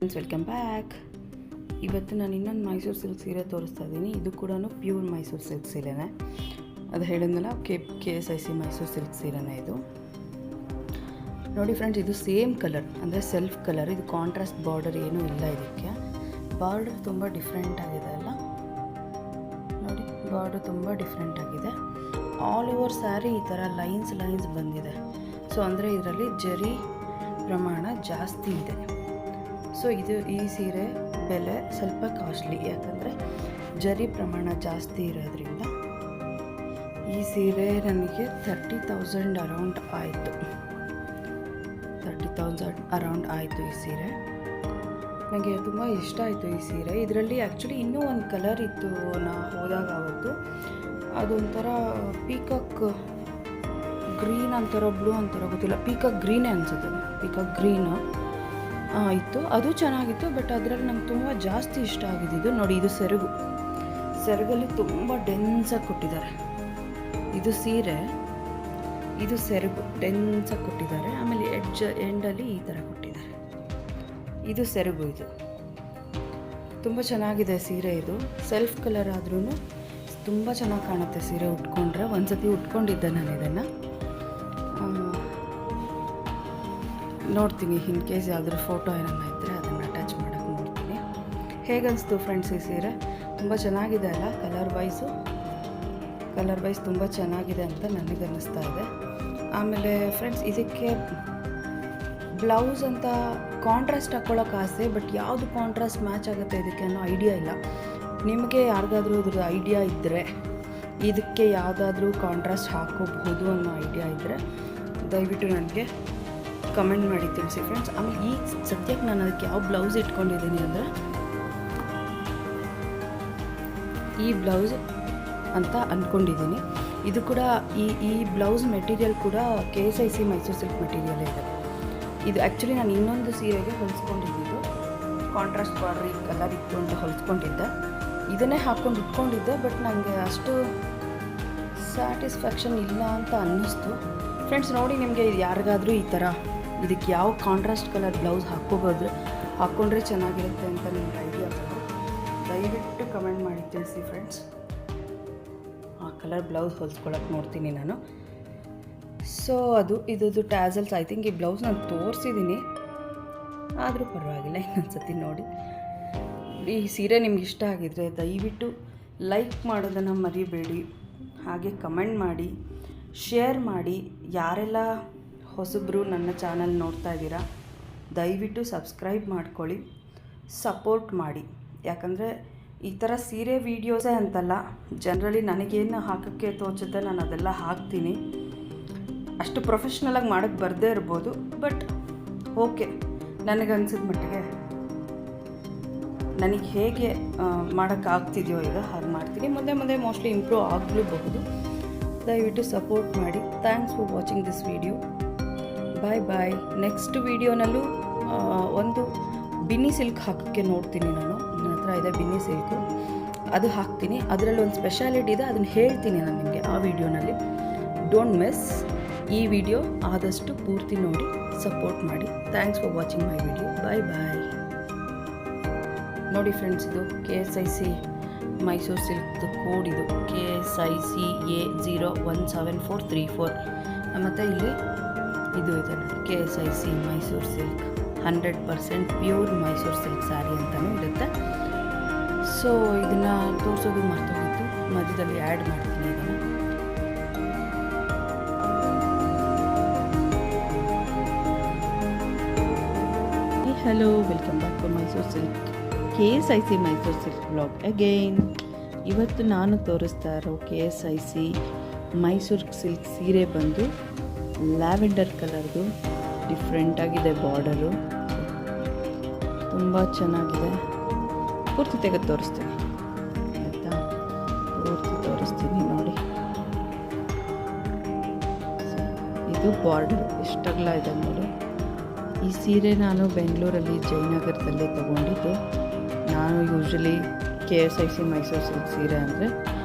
Friends, welcome back. ಇವತ್ತು ನಾನು ಇನ್ನೊಂದು ಮೈಸೂರು ಸಿಲ್ಕ್ ಸೀರೆ ತೋರಿಸ್ತಾ ಇದ್ದೀನಿ. ಇದು ಕೂಡ ಪ್ಯೂರ್ ಮೈಸೂರು ಸಿಲ್ಕ್ ಸೀರೆನೇ. ಅದು ಹೇಳಿದ್ನಲ್ಲ, KSIC ಮೈಸೂರು ಸಿಲ್ಕ್ ಸೀರೆನೇ ಇದು. ನೋಡಿ ಫ್ರೆಂಡ್ಸ್, ಇದು ಸೇಮ್ ಕಲರ್, ಅಂದರೆ ಸೆಲ್ಫ್ ಕಲರ್. ಇದು ಕಾಂಟ್ರಾಸ್ಟ್ ಬಾರ್ಡರ್ ಏನೂ ಇಲ್ಲ ಇದಕ್ಕೆ. ಬಾರ್ಡರ್ ತುಂಬ ಡಿಫ್ರೆಂಟ್ ಆಗಿದೆ ಅಲ್ಲ, ನೋಡಿ ಬಾರ್ಡರ್ ತುಂಬ ಡಿಫ್ರೆಂಟ್ ಆಗಿದೆ. ಆಲ್ ಓವರ್ ಸ್ಯಾರಿ ಈ ಥರ ಲೈನ್ಸ್ ಬಂದಿದೆ. ಸೊ ಅಂದರೆ ಇದರಲ್ಲಿ ಜರಿ ಪ್ರಮಾಣ ಜಾಸ್ತಿ ಇದೆ. ಸೊ ಈ ಸೀರೆ ಬೆಲೆ ಸ್ವಲ್ಪ ಕಾಸ್ಟ್ಲಿ, ಯಾಕಂದರೆ ಜರಿ ಪ್ರಮಾಣ ಜಾಸ್ತಿ ಇರೋದ್ರಿಂದ. ಈ ಸೀರೆ ನನಗೆ 30,000 ಅರೌಂಡ್ ಆಯಿತು. 30,000 ಅರೌಂಡ್ ಆಯಿತು ಈ ಸೀರೆ. ನನಗೆ ತುಂಬ ಇಷ್ಟ ಆಯಿತು ಈ ಸೀರೆ. ಇದರಲ್ಲಿ ಆ್ಯಕ್ಚುಲಿ ಇನ್ನೂ ಒಂದು ಕಲರ್ ಇತ್ತು ನಾ ಹೋದಾಗ ಅವತ್ತು. ಅದೊಂಥರ ಪೀಕಾಕ್ ಗ್ರೀನ್ ಅಂತಾರೋ ಬ್ಲೂ ಅಂತಾರೋ ಗೊತ್ತಿಲ್ಲ, ಪೀಕಾಕ್ ಗ್ರೀನೇ ಅನಿಸುತ್ತೆ. ಪೀಕಾಕ್ ಗ್ರೀನು ಇತ್ತು, ಅದು ಚೆನ್ನಾಗಿತ್ತು. ಬಟ್ ಅದರಲ್ಲಿ ನಂಗೆ ತುಂಬ ಜಾಸ್ತಿ ಇಷ್ಟ ಆಗಿದ್ದು ನೋಡಿ, ಇದು ಸೆರಗಲ್ಲಿ ತುಂಬ ಡೆನ್ಸಾಗಿ ಕೊಟ್ಟಿದ್ದಾರೆ. ಇದು ಸೀರೆ, ಇದು ಸೆರಗು ಡೆನ್ಸಾಗಿ ಕೊಟ್ಟಿದ್ದಾರೆ. ಆಮೇಲೆ ಎಂಡಲ್ಲಿ ಈ ಥರ ಕೊಟ್ಟಿದ್ದಾರೆ. ಇದು ಸೆರಗು, ಇದು ತುಂಬ ಚೆನ್ನಾಗಿದೆ ಸೀರೆ. ಇದು ಸೆಲ್ಫ್ ಕಲರ್ ಆದ್ರೂ ತುಂಬ ಚೆನ್ನಾಗಿ ಕಾಣುತ್ತೆ ಸೀರೆ ಉಟ್ಕೊಂಡ್ರೆ. ಒಂದ್ಸತಿ ಉಟ್ಕೊಂಡಿದ್ದೆ ನಾನು ಇದನ್ನು. ನೋಡ್ತೀನಿ, ಇನ್ ಕೇಸ್ ಯಾವ್ದಾದ್ರು ಫೋಟೋ ಏನಾರ ಇದ್ದರೆ ಅದನ್ನು ಅಟ್ಯಾಚ್ ಮಾಡೋಕ್ಕೆ ನೋಡ್ತೀನಿ. ಹೇಗನ್ನಿಸ್ತು ಫ್ರೆಂಡ್ಸ್ ಈ ಸೀರೆ? ತುಂಬ ಚೆನ್ನಾಗಿದೆ ಅಲ್ಲ, ಕಲರ್ ವೈಸ್ ತುಂಬ ಚೆನ್ನಾಗಿದೆ ಅಂತ ನನಗೆ ಅನ್ನಿಸ್ತಾ ಇದೆ. ಆಮೇಲೆ ಫ್ರೆಂಡ್ಸ್, ಇದಕ್ಕೆ ಬ್ಲೌಸ್ ಅಂತ ಕಾಂಟ್ರಾಸ್ಟ್ ಹಾಕ್ಕೊಳ್ಳೋಕೆ ಆಸೆ, ಬಟ್ ಯಾವುದು ಕಾಂಟ್ರಾಸ್ಟ್ ಮ್ಯಾಚ್ ಆಗುತ್ತೆ ಇದಕ್ಕೆ ಅನ್ನೋ ಐಡಿಯಾ ಇಲ್ಲ. ನಿಮಗೆ ಯಾರಿಗಾದ್ರೂ ಅದ್ರದ್ದು ಐಡಿಯಾ ಇದ್ದರೆ, ಇದಕ್ಕೆ ಯಾವುದಾದ್ರೂ ಕಾಂಟ್ರಾಸ್ಟ್ ಹಾಕೋಬಹುದು ಅನ್ನೋ ಐಡಿಯಾ ಇದ್ದರೆ ದಯವಿಟ್ಟು ನನಗೆ ಕಮೆಂಟ್ ಮಾಡಿ ತಿಳಿಸಿ ಫ್ರೆಂಡ್ಸ್. ಆಮೇಲೆ ಈ ಸದ್ಯಕ್ಕೆ ನಾನು ಅದಕ್ಕೆ ಯಾವ ಬ್ಲೌಸ್ ಇಟ್ಕೊಂಡಿದ್ದೀನಿ ಅಂದರೆ, ಈ ಬ್ಲೌಸ್ ಅಂತ ಅಂದ್ಕೊಂಡಿದ್ದೀನಿ. ಇದು ಕೂಡ ಈ ಬ್ಲೌಸ್ ಮೆಟೀರಿಯಲ್ ಕೂಡ KSIC ಮೈಸೂರು ಸಿಲ್ಕ್ ಮೆಟೀರಿಯಲ್ ಇದೆ. ಇದು ಆ್ಯಕ್ಚುಲಿ ನಾನು ಇನ್ನೊಂದು ಸೀರೆಗೆ ಹೊಲಿಸ್ಕೊಂಡಿದ್ದು, ಕಾಂಟ್ರಾಸ್ಟ್ ಬಾರ್ಡರ್ ಈ ಕಲರ್ ಇತ್ತು ಅಂತ ಹೊಲಿಸ್ಕೊಂಡಿದ್ದೆ. ಇದನ್ನೇ ಹಾಕ್ಕೊಂಡು ಇಟ್ಕೊಂಡಿದ್ದೆ, ಬಟ್ ನನಗೆ ಅಷ್ಟು ಸ್ಯಾಟಿಸ್ಫ್ಯಾಕ್ಷನ್ ಇಲ್ಲ ಅಂತ ಅನ್ನಿಸ್ತು ಫ್ರೆಂಡ್ಸ್. ನೋಡಿ, ನಿಮಗೆ ಯಾರಿಗಾದರೂ ಈ ಥರ ಇದಕ್ಕೆ ಯಾವ ಕಾಂಟ್ರಾಸ್ಟ್ ಕಲರ್ ಬ್ಲೌಸ್ ಹಾಕ್ಕೊಂಡ್ರೆ ಚೆನ್ನಾಗಿರುತ್ತೆ ಅಂತ ನಿಮ್ಗೆ ಐಡಿಯಾ ಬಂದು ದಯವಿಟ್ಟು ಕಮೆಂಟ್ ಮಾಡಿ ತಿಳಿಸಿ ಫ್ರೆಂಡ್ಸ್. ಆ ಕಲರ್ ಬ್ಲೌಸ್ ಹೊಲಿಸ್ಕೊಳಕ್ಕೆ ನೋಡ್ತೀನಿ ನಾನು. ಸೊ ಇದು ಟ್ಯಾಸಲ್ಸ್. ಐ ಥಿಂಕ್ ಈ ಬ್ಲೌಸ್ ನಾನು ತೋರಿಸಿದ್ದೀನಿ, ಆದರೂ ಪರವಾಗಿಲ್ಲ, ಇನ್ನೊಂದು ಸತಿ ನೋಡಿ. ಈ ಸೀರೆ ನಿಮ್ಗೆ ಇಷ್ಟ ಆಗಿದರೆ ದಯವಿಟ್ಟು ಲೈಕ್ ಮಾಡೋದನ್ನು ಮರಿಬೇಡಿ. ಹಾಗೆ ಕಮೆಂಟ್ ಮಾಡಿ, ಶೇರ್ ಮಾಡಿ. ಯಾರೆಲ್ಲ ಹೊಸಬ್ರು ನನ್ನ ಚಾನಲ್ ನೋಡ್ತಾ ಇದ್ದೀರಾ, ದಯವಿಟ್ಟು ಸಬ್ಸ್ಕ್ರೈಬ್ ಮಾಡ್ಕೊಳ್ಳಿ, ಸಪೋರ್ಟ್ ಮಾಡಿ. ಯಾಕಂದರೆ ಈ ಥರ ಸೀರೆ ವೀಡಿಯೋಸೇ ಅಂತಲ್ಲ, ಜನರಲಿ ನನಗೇನು ಹಾಕೋಕ್ಕೆ ತೋಚುತ್ತೆ ನಾನು ಅದೆಲ್ಲ ಹಾಕ್ತೀನಿ. ಅಷ್ಟು ಪ್ರೊಫೆಷ್ನಲಾಗಿ ಮಾಡೋಕ್ಕೆ ಬರದೇ ಇರ್ಬೋದು, ಬಟ್ ಓಕೆ, ನನಗನ್ಸಿದ ಮಟ್ಟಿಗೆ ನನಗೆ ಹೇಗೆ ಮಾಡೋಕ್ಕಾಗ್ತಿದೆಯೋ ಈಗ ಹಾಗೆ ಮಾಡ್ತೀನಿ. ಮುಂದೆ ಮೋಸ್ಟ್ಲಿ ಇಂಪ್ರೂವ್ ಆಗಲೂಬಹುದು. ದಯವಿಟ್ಟು ಸಪೋರ್ಟ್ ಮಾಡಿ. Thanks for watching this video. Bye. Next ವಿಡಿಯೋನಲ್ಲೂ ಒಂದು ಬಿನ್ನಿ ಸಿಲ್ಕ್ ಹಾಕೋಕ್ಕೆ ನೋಡ್ತೀನಿ ನಾನು. ನನ್ನ ಹತ್ರ ಇದೆ ಬಿನ್ನಿ ಸಿಲ್ಕು, ಅದು ಹಾಕ್ತೀನಿ. ಅದರಲ್ಲಿ ಒಂದು ಸ್ಪೆಷಾಲಿಟಿ ಇದೆ, ಅದನ್ನು ಹೇಳ್ತೀನಿ ನಾನು ನಿಮಗೆ ಆ ವಿಡಿಯೋನಲ್ಲಿ. ಡೋಂಟ್ ಮಿಸ್ ಈ ವಿಡಿಯೋ. ಆದಷ್ಟು ಪೂರ್ತಿ ನೋಡಿ, ಸಪೋರ್ಟ್ ಮಾಡಿ. Thanks for watching my video. Bye. ನೋಡಿ ಫ್ರೆಂಡ್ಸ್, ಇದು KSIC ಮೈಸೂರು ಸಿಲ್ಕ್ದು ಕೋಡ್. ಇದು KSICA017434. ಮತ್ತು ಇಲ್ಲಿ ಇದು ಇದೆ ನೋಡಿ, KSIC Mysuru silk 100% pure Mysuru silk sari ಅಂತಲೂ ಇರುತ್ತೆ. ಸೊ ಇದನ್ನು ತೋರಿಸೋದು ಮರ್ತೋಗಿತ್ತು, ಮಧ್ಯದಲ್ಲಿ ಆ್ಯಡ್ ಮಾಡ್ತೀನಿ ಇದನ್ನು. Hello, welcome back to Mysuru silk KSIC Mysuru silk blog again. ಇವತ್ತು ನಾನು ತೋರಿಸ್ತಾ ಇರೋ KSIC ಮೈಸೂರು ಸಿಲ್ಕ್ ಸೀರೆ ಬಂದು ಲ್ಯಾವೆಂಡರ್ ಕಲರ್ದು. ಡಿಫ್ರೆಂಟಾಗಿದೆ ಬಾರ್ಡರು, ತುಂಬ ಚೆನ್ನಾಗಿದೆ. ಪೂರ್ತಿ ತೆಗೆದು ತೋರಿಸ್ತೀನಿ ಆಯಿತಾ? ಪೂರ್ತಿ ತೋರಿಸ್ತೀನಿ ನೋಡಿ. ಇದು ಬಾರ್ಡರ್ ಎಷ್ಟಗಲ ಇದೆ ನೋಡಿ. ಈ ಸೀರೆ ನಾನು ಬೆಂಗಳೂರಲ್ಲಿ ಜಯನಗರದಲ್ಲೇ ತೊಗೊಂಡಿದ್ದು. ನಾನು ಯೂಶ್ವಲಿ KSIC ಮೈಸೂರು ಸಿಲ್ಕ್ ಸೀರೆ ಅಂದರೆ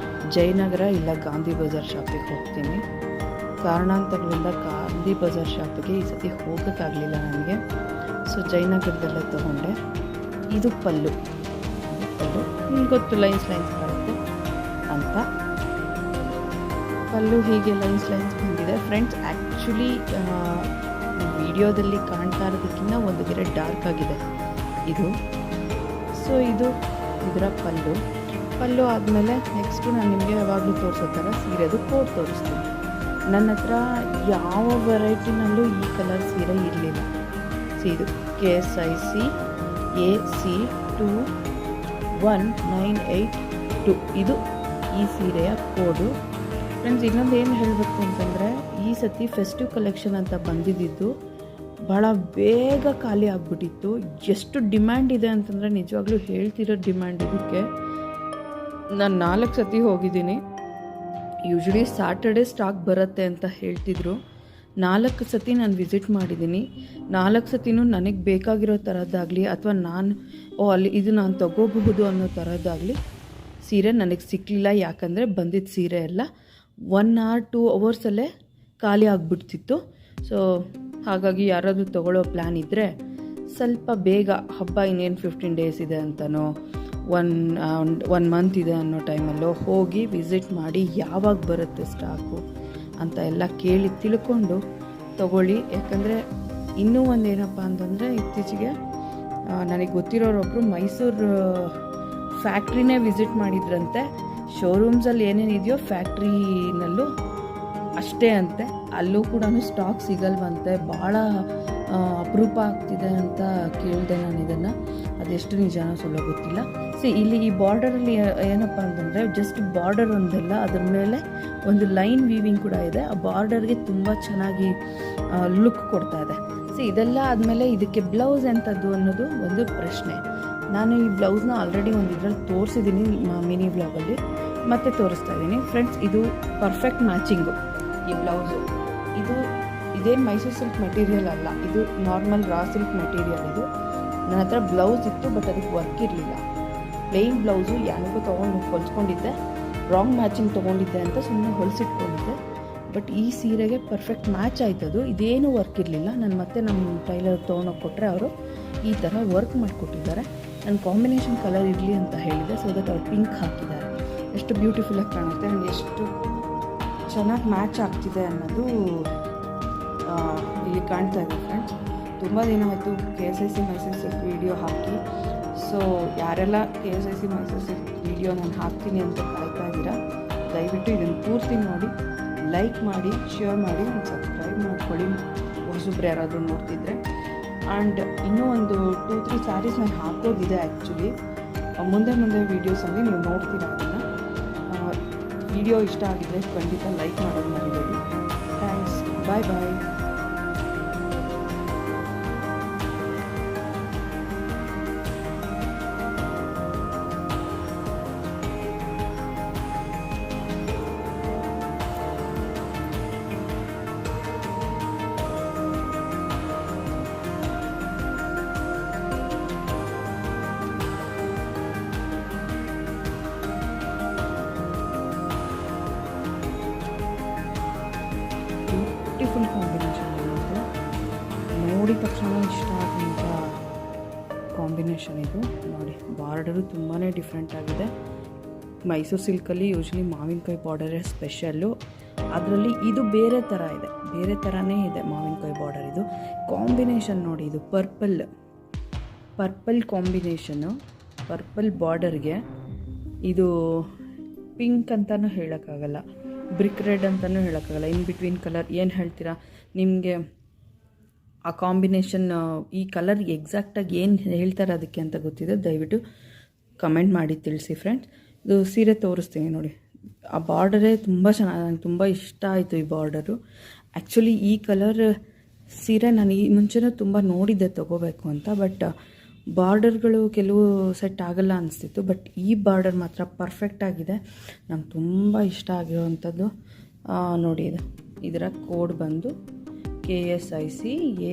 ಜಯನಗರ ಇಲ್ಲ ಗಾಂಧಿ ಬಜಾರ್ ಶಾಪಿಗೆ ಹೋಗ್ತೀನಿ. ಕಾರಣಾಂತರಗಳಿಂದ ಗಾಂಧಿ ಬಜಾರ್ ಶಾಪಿಗೆ ಈ ಸತಿ ಹೋಗೋಕ್ಕಾಗಲಿಲ್ಲ ನನಗೆ. ಸೊ ಜಯನಗರದಲ್ಲೇ ತೊಗೊಂಡೆ. ಇದು ಪಲ್ಲು ನಿಮ್ಗೆ ಗೊತ್ತು ಲೈನ್ಸ್ ಬರುತ್ತೆ ಅಂತ. ಪಲ್ಲು ಹೀಗೆ ಲೈನ್ಸ್ ಬಂದಿದೆ ಫ್ರೆಂಡ್ಸ್. ಆ್ಯಕ್ಚುಲಿ ವಿಡಿಯೋದಲ್ಲಿ ಕಾಣ್ತಾ ಇರೋದಕ್ಕಿಂತ ಒಂದು ಗೆರೆ ಡಾರ್ಕ್ ಆಗಿದೆ ಇದು. ಸೊ ಇದು ಇದರ ಪಲ್ಲು ಆದಮೇಲೆ ನೆಕ್ಸ್ಟು ನಾನು ನಿಮಗೆ ಯಾವಾಗಲೂ ತೋರಿಸೋ ಥರ ಸೀರೆದು ಕೋಡ್ ತೋರಿಸ್ತೀನಿ. ನನ್ನ ಹತ್ರ ಯಾವ ವೆರೈಟಿನಲ್ಲೂ ಈ ಕಲರ್ ಸೀರೆ ಇರಲಿಲ್ಲ. ಇದು Ksic AC21982 ಇದು ಈ ಸೀರೆಯ ಕೋಡು ಫ್ರೆಂಡ್ಸ್. ಇನ್ನೊಂದು ಏನು ಹೇಳಬೇಕು ಅಂತಂದರೆ, ಈ ಸತಿ ಫೆಸ್ಟಿವ್ ಕಲೆಕ್ಷನ್ ಅಂತ ಬಂದಿದ್ದು ಭಾಳ ಬೇಗ ಖಾಲಿ ಆಗಿಬಿಟ್ಟಿತ್ತು. ಎಷ್ಟು ಡಿಮ್ಯಾಂಡ್ ಇದೆ ಅಂತಂದರೆ ನಿಜವಾಗ್ಲೂ ಹೇಳ್ತಿರೋ ಡಿಮ್ಯಾಂಡ್ ಇದಕ್ಕೆ. ನಾನು 4 ಸತಿ ಹೋಗಿದ್ದೀನಿ. ಯೂಶ್ವಲಿ ಸ್ಯಾಟರ್ಡೇ ಸ್ಟಾಕ್ ಬರುತ್ತೆ ಅಂತ ಹೇಳ್ತಿದ್ರು. 4 ಸತಿ ನಾನು ವಿಸಿಟ್ ಮಾಡಿದ್ದೀನಿ. 4 ಸತಿನೂ ನನಗೆ ಬೇಕಾಗಿರೋ ಥರದ್ದಾಗಲಿ ಅಥವಾ ಅಲ್ಲಿ ಇದು ನಾನು ತಗೋಬಹುದು ಅನ್ನೋ ಥರದ್ದಾಗಲಿ ಸೀರೆ ನನಗೆ ಸಿಕ್ಕಲಿಲ್ಲ. ಯಾಕಂದರೆ ಬಂದಿದ್ದ ಸೀರೆ ಎಲ್ಲ 1 or 2 ಅವರ್ಸಲ್ಲೇ ಖಾಲಿ ಆಗಿಬಿಡ್ತಿತ್ತು. ಸೊ ಹಾಗಾಗಿ ಯಾರಾದರೂ ತೊಗೊಳ್ಳೋ ಪ್ಲ್ಯಾನ್ ಇದ್ದರೆ ಸ್ವಲ್ಪ ಬೇಗ, ಹಬ್ಬ ಇನ್ನೇನು 15 ಡೇಸ್ ಇದೆ ಅಂತನೋ 1 ಮಂತ್ ಇದೆ ಅನ್ನೋ ಟೈಮಲ್ಲೋ ಹೋಗಿ ವಿಸಿಟ್ ಮಾಡಿ ಯಾವಾಗ ಬರುತ್ತೆ ಸ್ಟಾಕು ಅಂತ ಎಲ್ಲ ಕೇಳಿ ತಿಳ್ಕೊಂಡು ತೊಗೊಳ್ಳಿ. ಯಾಕಂದರೆ ಇನ್ನೂ ಒಂದು ಏನಪ್ಪ ಅಂತಂದರೆ, ಇತ್ತೀಚೆಗೆ ನನಗೆ ಗೊತ್ತಿರೋರೊಬ್ಬರು ಮೈಸೂರು ಫ್ಯಾಕ್ಟ್ರಿನೇ ವಿಸಿಟ್ ಮಾಡಿದ್ರಂತೆ. ಶೋರೂಮ್ಸಲ್ಲಿ ಏನೇನಿದೆಯೋ ಫ್ಯಾಕ್ಟ್ರಿನಲ್ಲೂ ಅಷ್ಟೇ ಅಂತೆ. ಅಲ್ಲೂ ಕೂಡ ಸ್ಟಾಕ್ ಸಿಗಲ್ವಂತೆ. ಭಾಳ ಅಪರೂಪ ಆಗ್ತಿದೆ ಅಂತ ಕೇಳಿದೆ ನಾನು ಇದನ್ನು. ಅದೆಷ್ಟು ನಿಜಾನೋ ಸುಳ್ಳು ಗೊತ್ತಿಲ್ಲ. ಇಲ್ಲಿ ಈ ಬಾರ್ಡರಲ್ಲಿ ಏನಪ್ಪ ಅಂತಂದರೆ, ಜಸ್ಟ್ ಬಾರ್ಡರ್ ಒಂದಲ್ಲ, ಅದ್ರ ಮೇಲೆ ಒಂದು ಲೈನ್ ವೀವಿಂಗ್ ಕೂಡ ಇದೆ. ಆ ಬಾರ್ಡರ್ಗೆ ತುಂಬ ಚೆನ್ನಾಗಿ ಲುಕ್ ಕೊಡ್ತಾ ಇದೆ. ಇದೆಲ್ಲ ಆದಮೇಲೆ ಇದಕ್ಕೆ ಬ್ಲೌಸ್ ಎಂಥದ್ದು ಅನ್ನೋದು ಒಂದು ಪ್ರಶ್ನೆ. ನಾನು ಈ ಬ್ಲೌಸ್ನ ಆಲ್ರೆಡಿ ಒಂದು ಇದರಲ್ಲಿ ತೋರಿಸಿದ್ದೀನಿ ಮಿನಿ ಬ್ಲಾಗಲ್ಲಿ, ಮತ್ತೆ ತೋರಿಸ್ತಾ ಇದ್ದೀನಿ ಫ್ರೆಂಡ್ಸ್. ಇದು ಪರ್ಫೆಕ್ಟ್ ಮ್ಯಾಚಿಂಗು ಈ ಬ್ಲೌಸು. ಇದೇನು ಮೈಸೂರು ಸಿಲ್ಕ್ ಮೆಟೀರಿಯಲ್ ಅಲ್ಲ, ಇದು ನಾರ್ಮಲ್ ರಾ ಸಿಲ್ಕ್ ಮೆಟೀರಿಯಲ್. ಇದು ನನ್ನ ಹತ್ರ ಬ್ಲೌಸ್ ಇತ್ತು, ಬಟ್ ಅದಕ್ಕೆ ವರ್ಕ್ ಇರಲಿಲ್ಲ. ಪ್ಲೇನ್ ಬ್ಲೌಸು ಯಾರಿಗೂ ತೊಗೊಂಡು ಹೊಲಿಸ್ಕೊಂಡಿದ್ದೆ, ರಾಂಗ್ ಮ್ಯಾಚಿಂಗ್ ತೊಗೊಂಡಿದ್ದೆ ಅಂತ ಸುಮ್ಮನೆ ಹೊಲಿಸಿಟ್ಕೊಂಡಿದ್ದೆ. ಬಟ್ ಈ ಸೀರೆಗೆ ಪರ್ಫೆಕ್ಟ್ ಮ್ಯಾಚ್ ಆಯ್ತದು. ಇದೇನೂ ವರ್ಕ್ ಇರಲಿಲ್ಲ. ನಾನು ಮತ್ತೆ ನಮ್ಮ ಟೈಲರ್ ತೊಗೊಂಡೋಗಿ ಕೊಟ್ಟರೆ ಅವರು ಈ ಥರ ವರ್ಕ್ ಮಾಡಿಕೊಟ್ಟಿದ್ದಾರೆ. ನನ್ನ ಕಾಂಬಿನೇಷನ್ ಕಲರ್ ಇರಲಿ ಅಂತ ಹೇಳಿದೆ. ಸೊ ದಟ್ ಅವ್ರು ಪಿಂಕ್ ಹಾಕಿದ್ದಾರೆ. ಎಷ್ಟು ಬ್ಯೂಟಿಫುಲ್ಲಾಗಿ ಕಾಣುತ್ತೆ ಆ್ಯಂಡ್ ಎಷ್ಟು ಚೆನ್ನಾಗಿ ಮ್ಯಾಚ್ ಆಗ್ತಿದೆ ಅನ್ನೋದು ಇಲ್ಲಿ ಕಾಣ್ತಾ ಇದೆ ಫ್ರೆಂಡ್ಸ್. ತುಂಬ ದಿನ ಆಯಿತು KSIC ಮೈಸೂರು ಸಿಲ್ಕ್ ವೀಡಿಯೋ ಹಾಕಿ. ಸೊ ಯಾರೆಲ್ಲ KSIC ಮೈಸೂರು ಸಿಲ್ಕ್ ವೀಡಿಯೋ ನಾನು ಹಾಕ್ತೀನಿ ಅಂತ ಕಾಯ್ತಾ ಇದ್ದೀರಾ, ದಯವಿಟ್ಟು ಇದನ್ನು ಪೂರ್ತಿ ನೋಡಿ, ಲೈಕ್ ಮಾಡಿ, ಶೇರ್ ಮಾಡಿ, ಒಂದು ಸಬ್ಸ್ಕ್ರೈಬ್ ಮಾಡ್ಕೊಳ್ಳಿ ಹೊಸಬ್ರು ಯಾರಾದರೂ ನೋಡ್ತಿದ್ರೆ. ಆ್ಯಂಡ್ ಇನ್ನೂ ಒಂದು 2-3 ಸ್ಯಾರೀಸ್ ನಾನು ಹಾಕೋದಿದೆ ಆ್ಯಕ್ಚುಲಿ. ಮುಂದೆ ವೀಡಿಯೋಸಲ್ಲಿ ನೀವು ನೋಡ್ತೀರಾ ಅದನ್ನು. ವಿಡಿಯೋ ಇಷ್ಟ ಆಗಿದ್ರೆ ಖಂಡಿತ ಲೈಕ್ ಮಾಡೋದು ಮರಿಬೇಡಿ. ಥ್ಯಾಂಕ್ಸ್, ಬಾಯ್. ಬ್ಯೂಟಿಫುಲ್ ಕಾಂಬಿನೇಷನ್ ಇದು. ನೋಡಿದ ತಕ್ಷಣ ಇಷ್ಟ ಆಗುವಂಥ ಕಾಂಬಿನೇಷನ್ ಇದು. ನೋಡಿ, ಬಾರ್ಡರು ತುಂಬಾ ಡಿಫ್ರೆಂಟ್ ಆಗಿದೆ. ಮೈಸೂರು ಸಿಲ್ಕಲ್ಲಿ ಯೂಶ್ವಲಿ ಮಾವಿನಕಾಯಿ ಬಾರ್ಡರೇ ಸ್ಪೆಷಲ್ಲು. ಅದರಲ್ಲಿ ಇದು ಬೇರೆ ಥರ ಇದೆ, ಬೇರೆ ಥರನೇ ಇದೆ ಮಾವಿನಕಾಯಿ ಬಾರ್ಡರ್. ಇದು ಕಾಂಬಿನೇಷನ್ ನೋಡಿ, ಇದು ಪರ್ಪಲ್ ಕಾಂಬಿನೇಷನ್ನು. ಪರ್ಪಲ್ ಬಾರ್ಡರ್ಗೆ ಇದು ಪಿಂಕ್ ಅಂತಲೂ ಹೇಳೋಕ್ಕಾಗಲ್ಲ, ಬ್ರಿಕ್ ರೆಡ್ ಅಂತಲೂ ಹೇಳೋಕ್ಕಾಗಲ್ಲ. ಇನ್ ಬಿಟ್ವೀನ್ ಕಲರ್ ಏನು ಹೇಳ್ತೀರಾ ನಿಮಗೆ? ಆ ಕಾಂಬಿನೇಷನ್, ಈ ಕಲರ್ ಎಕ್ಸಾಕ್ಟಾಗಿ ಏನು ಹೇಳ್ತಾರೆ ಅದಕ್ಕೆ ಅಂತ ಗೊತ್ತಿದೆ, ದಯವಿಟ್ಟು ಕಮೆಂಟ್ ಮಾಡಿ ತಿಳಿಸಿ ಫ್ರೆಂಡ್ಸ್. ಇದು ಸೀರೆ ತೋರಿಸ್ತೀನಿ ನೋಡಿ. ಆ ಬಾರ್ಡರೇ ತುಂಬ ಚೆನ್ನಾಗಿ, ನನಗೆ ತುಂಬ ಇಷ್ಟ ಆಯಿತು ಈ ಬಾರ್ಡರು. ಆ್ಯಕ್ಚುಲಿ ಈ ಕಲರ್ ಸೀರೆ ನಾನು ಈ ಮುಂಚೆನೂ ತುಂಬ ನೋಡಿದ್ದೆ ತೊಗೋಬೇಕು ಅಂತ, ಬಟ್ ಬಾರ್ಡರ್ಗಳು ಕೆಲವು ಸೆಟ್ ಆಗಲ್ಲ ಅನಿಸ್ತಿತ್ತು. ಬಟ್ ಈ ಬಾರ್ಡರ್ ಮಾತ್ರ ಪರ್ಫೆಕ್ಟ್ ಆಗಿದೆ, ನಂಗೆ ತುಂಬ ಇಷ್ಟ ಆಗಿರೋವಂಥದ್ದು. ನೋಡಿ, ಇದರ ಕೋಡ್ ಬಂದು KSIC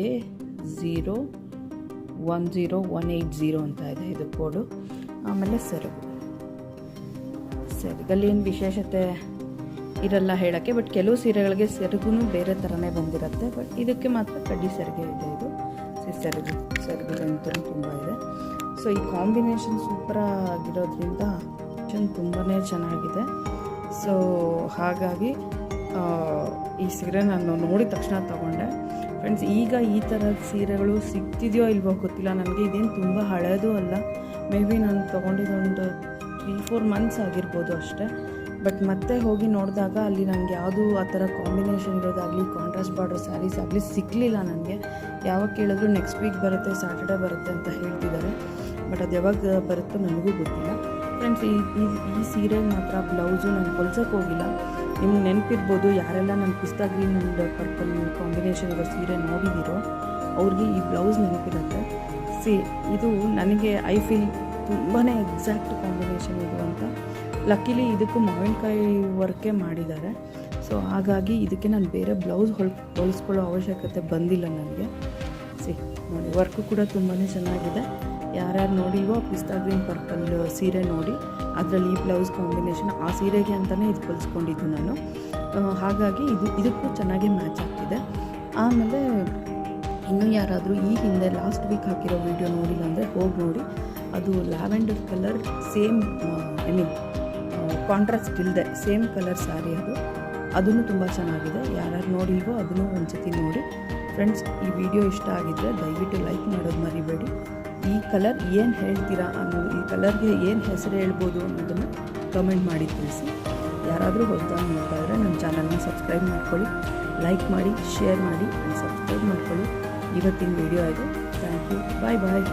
A010180 ಅಂತ ಇದೆ ಇದು ಕೋಡು. ಆಮೇಲೆ ಸೆರಗಲ್ಲಿ ಏನು ವಿಶೇಷತೆ ಇರಲ್ಲ ಹೇಳೋಕ್ಕೆ, ಬಟ್ ಕೆಲವು ಸೀರೆಗಳಿಗೆ ಸೆರಗೂ ಬೇರೆ ಥರನೇ ಬಂದಿರುತ್ತೆ. ಬಟ್ ಇದಕ್ಕೆ ಮಾತ್ರ ಕಡ್ಡಿ ಸೆರಗೆ ಇದೆ. ಇದು ಸೆರಗಂತೂ ತುಂಬ ಇದೆ. ಸೊ ಈ ಕಾಂಬಿನೇಷನ್ ಸೂಪರಾಗಿರೋದ್ರಿಂದ ತುಂಬಾ ಚೆನ್ನಾಗಿದೆ. ಸೊ ಹಾಗಾಗಿ ಈ ಸೀರೆ ನಾನು ನೋಡಿದ ತಕ್ಷಣ ತೊಗೊಂಡೆ. ಫ್ರೆಂಡ್ಸ್, ಈಗ ಈ ಥರದ ಸೀರೆಗಳು ಸಿಗ್ತಿದೆಯೋ ಇಲ್ವೋ ಗೊತ್ತಿಲ್ಲ ನನಗೆ. ಇದೇನು ತುಂಬ ಹಳೆಯದು ಅಲ್ಲ, ಮೇ ಬಿ ನಾನು ತೊಗೊಂಡಿದ್ದೊಂದು 3-4 ಮಂತ್ಸ್ ಆಗಿರ್ಬೋದು ಅಷ್ಟೇ. ಬಟ್ ಮತ್ತೆ ಹೋಗಿ ನೋಡಿದಾಗ ಅಲ್ಲಿ ನನಗೆ ಯಾವುದು ಆ ಥರ ಕಾಂಬಿನೇಷನ್ ಇರೋದಾಗಲಿ, ಕಾಂಟ್ರಾಸ್ಟ್ ಬಾರ್ಡರ್ ಸ್ಯಾರೀಸ್ ಆಗಲಿ ಸಿಗಲಿಲ್ಲ ನನಗೆ. ಯಾವಾಗ ಕೇಳಿದ್ರು ನೆಕ್ಸ್ಟ್ ವೀಕ್ ಬರುತ್ತೆ, ಸ್ಯಾಟರ್ಡೇ ಬರುತ್ತೆ ಅಂತ ಹೇಳ್ತಿದ್ದಾರೆ. ಬಟ್ ಅದು ಯಾವಾಗ ಬರುತ್ತೋ ನನಗೂ ಗೊತ್ತಿಲ್ಲ. ಫ್ರೆಂಡ್ಸ್, ಈ ಸೀರೆಗೆ ಮಾತ್ರ ಬ್ಲೌಸು ನಾನು ಹೊಲ್ಸೋಕ್ಕೆ ಹೋಗಿಲ್ಲ. ನಿಮ್ಗೆ ನೆನಪಿರ್ಬೋದು, ಯಾರೆಲ್ಲ ನನ್ನ ಪಿಸ್ತಾ ಗ್ರೀನ್ ಆ್ಯಂಡ್ ಪರ್ಪಲ್ ಕಾಂಬಿನೇಷನ್ ಇರೋ ಸೀರೆ ನೋಡಿದ್ದೀರೋ ಅವ್ರಿಗೆ ಈ ಬ್ಲೌಸ್ ನೆನಪಿರುತ್ತೆ. ಇದು ನನಗೆ ಐ ಫೀಲ್ ತುಂಬಾ ಎಕ್ಸಾಕ್ಟ್ ಕಾಂಬಿನೇಷನ್ ಇದು ಅಂತ. ಲಕ್ಕಿಲಿ ಇದಕ್ಕೂ ಮಾವಿನಕಾಯಿ ವರ್ಕೇ ಮಾಡಿದ್ದಾರೆ. ಸೊ ಹಾಗಾಗಿ ಇದಕ್ಕೆ ನಾನು ಬೇರೆ ಬ್ಲೌಸ್ ಹೊಲಿಸ್ಕೊಳ್ಳೋ ಅವಶ್ಯಕತೆ ಬಂದಿಲ್ಲ ನನಗೆ. ನೋಡಿ, ವರ್ಕು ಕೂಡ ತುಂಬಾ ಚೆನ್ನಾಗಿದೆ. ಯಾರ್ಯಾರು ನೋಡಿಲ್ವೋ ಪಿಸ್ತಾ ಗ್ರೀನ್ ಪರ್ಪಲ್ ಸೀರೆ ನೋಡಿ, ಅದರಲ್ಲಿ ಈ ಬ್ಲೌಸ್ ಕಾಂಬಿನೇಷನ್ ಆ ಸೀರೆಗೆ ಅಂತಲೇ ಇದು ಹೊಲಿಸ್ಕೊಂಡಿದ್ದು ನಾನು. ಹಾಗಾಗಿ ಇದಕ್ಕೂ ಚೆನ್ನಾಗಿ ಮ್ಯಾಚ್ ಆಗ್ತಿದೆ. ಆಮೇಲೆ ಇನ್ನೂ ಯಾರಾದರೂ ಈ ಹಿಂದೆ ಲಾಸ್ಟ್ ವೀಕ್ ಹಾಕಿರೋ ವಿಡಿಯೋ ನೋಡಿಲ್ಲ ಅಂದರೆ ಹೋಗಿ ನೋಡಿ. ಅದು ಲ್ಯಾವೆಂಡರ್ ಕಲರ್ ಸೇಮ್ ಕಾಂಟ್ರಾಸ್ಟ್ ಇಲ್ಲದೆ ಸೇಮ್ ಕಲರ್ ಸ್ಯಾರಿ ಅದನ್ನು ತುಂಬ ಚೆನ್ನಾಗಿದೆ. ಯಾರ್ಯಾರು ನೋಡಿಲ್ವೋ ಅದನ್ನು ಒಂದ್ಸತಿ ನೋಡಿ. ಫ್ರೆಂಡ್ಸ್, ಈ ವಿಡಿಯೋ ಇಷ್ಟ ಆಗಿದ್ದರೆ ದಯವಿಟ್ಟು ಲೈಕ್ ಮಾಡೋದು ಮರಿಬೇಡಿ. ಈ ಕಲರ್ ಏನು ಹೇಳ್ತೀರಾ ಅನ್ನೋದು, ಈ ಕಲರ್ಗೆ ಏನು ಹೆಸರು ಹೇಳ್ಬೋದು ಅನ್ನೋದನ್ನು ಕಮೆಂಟ್ ಮಾಡಿ ತಿಳಿಸಿ. ಯಾರಾದರೂ ಹೊಸದಾಗಿ ನೋಡ್ತಾ ಇದ್ದರೆ ನನ್ನ ಚಾನಲ್ನ ಸಬ್ಸ್ಕ್ರೈಬ್ ಮಾಡ್ಕೊಳ್ಳಿ, ಲೈಕ್ ಮಾಡಿ, ಶೇರ್ ಮಾಡಿ ಆ್ಯಂಡ್ ಸಬ್ಸ್ಕ್ರೈಬ್ ಮಾಡ್ಕೊಳ್ಳಿ. ಇವತ್ತಿನ ವಿಡಿಯೋ ಇದು. Thank you. Bye bye.